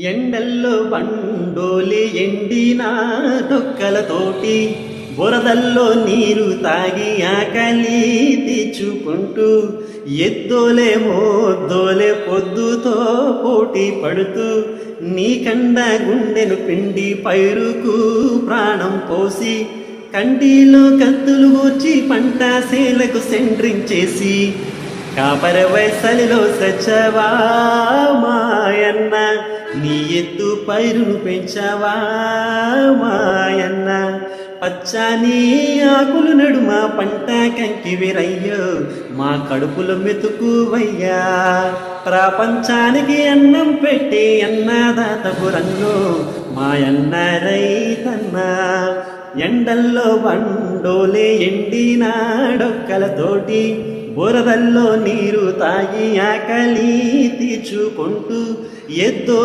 ఎండల్లో బండోలి ఎండిన డొక్కలతోటి బురదల్లో నీరు తాగి ఆకలి తీర్చుకుంటూ ఎద్దోలే మోద్దోలే పొద్దుతో పోటీ పడుతూ నీకండ గుండెను పిండి పైరుకు ప్రాణం పోసి కంటిలో కత్తులు గూర్చి పంట సేలకు సెంట్రించేసి కాపర వయసలిలో సచ్చవా మాయన్న నీ ఎత్తు పైరును పెంచవా మాయన్న పచ్చాని ఆకులు నడుమ పంట కంకి వీరయ్యో మా కడుపులో మెతుకువయ్యా ప్రపంచానికి అన్నం పెట్టి అన్నదాతపు రంగు మాయన్న రైతన్నా ఎండల్లో బండోలే ఎండిన డొక్కలతోటి బురదల్లో నీరు తాగి ఆకలి తీర్చుకుంటూ ఎద్దో